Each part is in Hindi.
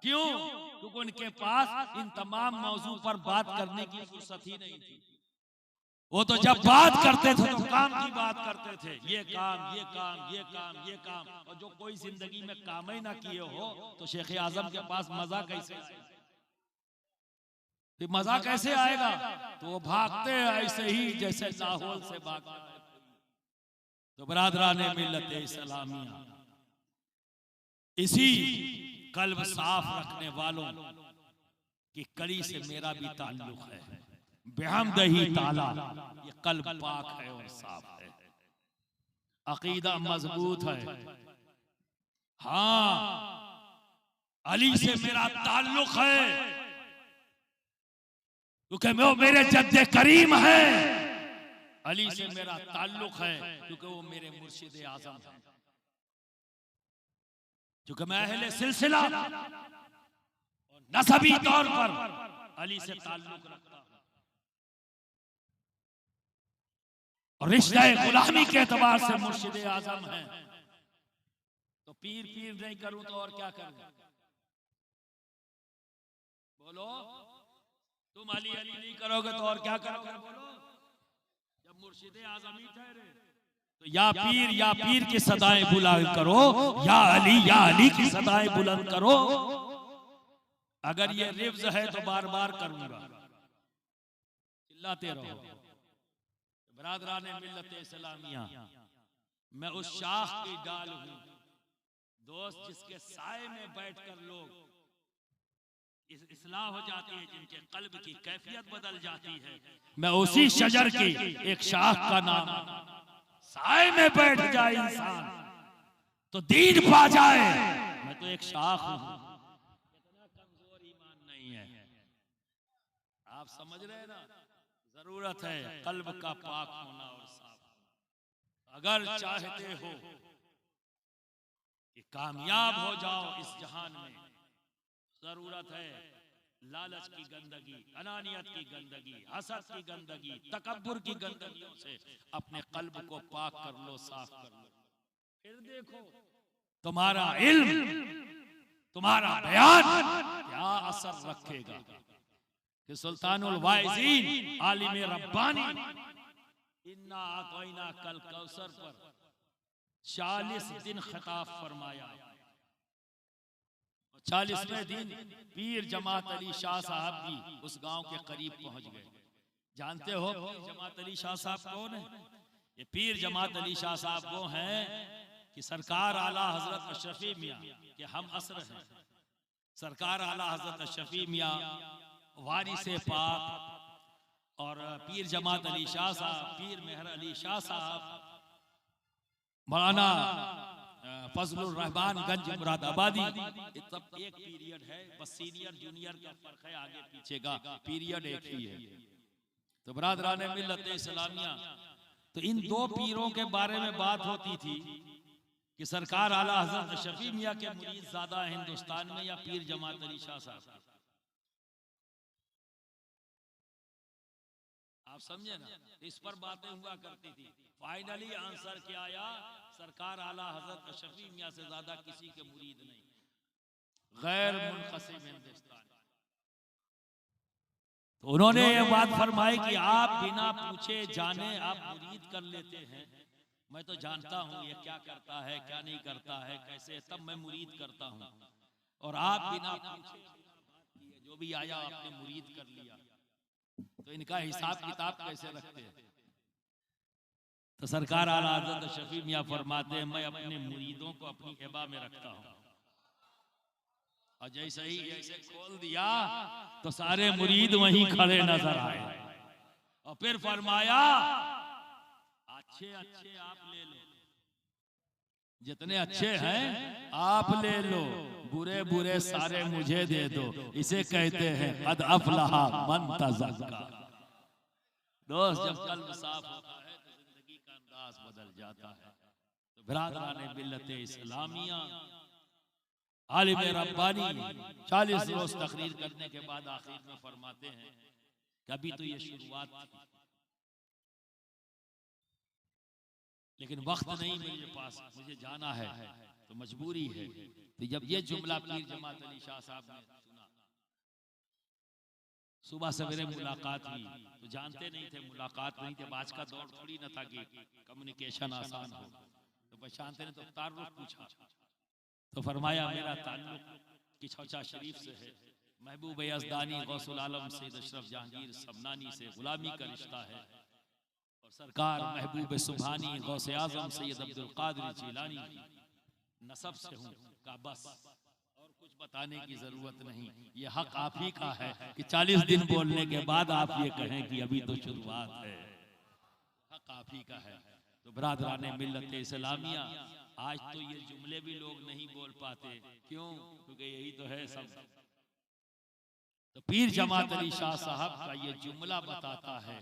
क्यों? क्योंकि उनके पास इन तमाम मौजू पर बात करने की फुर्सत ही नहीं थी। वो तो जब बात करते थे तो काम की बात करते थे, ये काम, ये काम, ये काम, ये काम। और जो कोई जिंदगी में काम ही ना किए हो तो शेख आजम के पास मजा कैसे आएगा? मजा कैसे आएगा? तो वो भागते ऐसे ही जैसे लाहौल से भागते। तो बरादराने मिल्लत इस्लामिया, इसी कल्ब साफ रखने वालों की कड़ी से मेरा भी ताल्लुक है। बेहमदही ताला, ये कल्ब पाक है और साफ है, अकीदा मजबूत है। हाँ, अली से मेरा ताल्लुक है क्योंकि वो मेरे जद्दे करीम है। अली से मेरा ताल्लुक है क्योंकि वो मेरे मुर्शिद आजम है। क्योंकि मैं अहले सिलसिला और नसबी तौर पर अली से ताल्लुक रखता हूं और रिश्ता गुलामी के एतबार से मुर्शिद आजम है। तो पीर पीर नहीं करूं तो और क्या करूं? बोलो, तुम अली अली नहीं करोगे तो और क्या करोगे? बोलो, जब मुर्शिद आजम ही ठहरे तो या पीर की सदाएं बुलंद करो, या अली की सदाएं बुलंद करो। अगर ये रिफ्ज है तो बार बार करूंगा, चिल्लाते रहो। बरादराने मिल्लत इस्लामिया, मैं उस शाख की डाल हूं दोस्त जिसके साए में बैठकर लोग इस्लाह हो जाती है, जिनके कल्ब की कैफियत बदल जाती है। मैं उसी शजर की एक शाख का नाम, साए में बैठ जाए इंसान तो दीन पा जाए। मैं तो एक शाख हूं। इतना कमजोर ईमान नहीं है, आप समझ रहे हैं ना? जरूरत है कल्ब का पाक होना और साफ होना। अगर चाहते हो कि कामयाब हो जाओ इस जहान में, जरूरत है लालच की गंदगी, अनानियत की गंदगी, हसद की गंदगी, तकब्बुर की गंदगियों से अपने कल्ब को पाक कर लो, साफ कर लो। फिर देखो तुम्हारा इल्म, तुम्हारा बयान क्या असर रखेगा। कि सुल्तानुल वाइज़ीन आलिम रब्बानी इन्ना आतैना कल कौसर पर 40 दिन खिताब फरमाया। 40वें दिन पीर जमात अली शाह साहब भी उस गांव के करीब पहुंच गए। जानते हो पीर जमात अली शाह साहब कौन है? ये पीर जमात अली शाह साहब वो हैं कि सरकार आला हजरत अशरफी मियाँ के हम असर हैं। सरकार आला हजरत अशरफी मियाँ वारिसे पाक और पीर जमात अली शाह साहब, पीर मेहर अली शाह साहब, मौलाना फजलुर रहमान गंज मुरादाबादी, सब एक पीरियड है, बस सीनियर जूनियर का फर्क है, आगे पीछे का पीरियड एक ही है। तो बरादराने मिल्लत इस्लामिया, तो इन दो पीरों के बारे में बात होती थी कि सरकार आला हजरत शफी मियाँ के मुरीद ज्यादा हिंदुस्तान में या पीर जमात अली शाह साहब? आप समझे ना? इस पर बातें हुआ करती थी। फाइनली आंसर क्या आया? सरकार आला हजरत अशरफी मियाँ से ज्यादा किसी के मुरीद नहीं, गैर मुनक़सिम हिंदुस्तान। तो उन्होंने ये बात फरमाई कि आप बिना पूछे जाने आप मुरीद कर लेते हैं। मैं तो जानता हूँ ये क्या करता है, क्या नहीं करता है, कैसे, तब मैं मुरीद करता हूँ। और आप बिना पूछे जो भी आया आपने मुरीद कर लिया, तो इनका हिसाब किताब कैसे रखते हैं? तो सरकार आला हज़रत शफी मियाँ फरमाते हैं, मैं अपने मुरीदों को अपनी एबा में रखता हूँ। और जैसे ही ऐसे खोल दिया तो सारे मुरीद वहीं खड़े नजर आए। और फिर फरमाया, अच्छे अच्छे आप ले लो, जितने अच्छे हैं आप ले लो, बुरे बुरे सारे मुझे दे दो। इसे कहते हैं कद अफलहा मन तज़क्का। दोस्त, जब कल्ब साफ होता है तो जिंदगी का अंदाज बदल जाता है। तो बिरादराने मिल्लत इस्लामिया, आलिम रब्बानी 40 रोज तकरीर करने के बाद आखिर में फरमाते हैं कि अभी तो ये शुरुआत थी, लेकिन वक्त नहीं मेरे पास, मुझे जाना है। तो मजबूरी है। तो जब ये जुमला पीर जमात अली शाह साहब ने सुना, सुबह सवेरे मुलाकात हुई, तो जानते नहीं थे, मुलाकात नहीं थे, आज का दौर थोड़ी न था कि कम्युनिकेशन आसान हो, तो पहचानते नहीं, तो तारुफ पूछा, तो फरमाया मेरा ताल्लुक किछौचा शरीफ से है, महबूब यज़दानी गौसुल आलम सैयद अशरफ जहांगीर सबनानी से गुलामी का रिश्ता है, और सरकार महबूब सुभानी गौसे आजम सैयद अब्दुल कादिर जिलानी की नसब से हूँ का बस, और कुछ बताने की जरूरत नहीं। ये हक आप ही का है कि 40 दिन बोलने के बाद आप ये कहें कि अभी तो शुरुआत है, हक आप ही का है। तो बरादराने मिल्लत इस्लामिया, आज तो ये जुमले भी लोग नहीं बोल पाते, क्यों? क्योंकि यही तो है सब। तो पीर जमात अली शाह साहब का ये जुमला बताता है,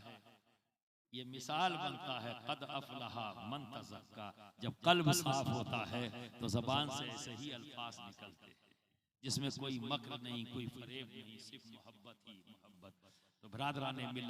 ये मिसाल बनता है, कद अफलहा मन तज़क्का, जब कल्ब साफ होता है तो ज़बान से ऐसे ही अल्फाज निकलते हैं जिसमें कोई मक्र नहीं, कोई फरेब नहीं, सिर्फ मोहब्बत ही मोहब्बत। तो बरादराने मिल्लत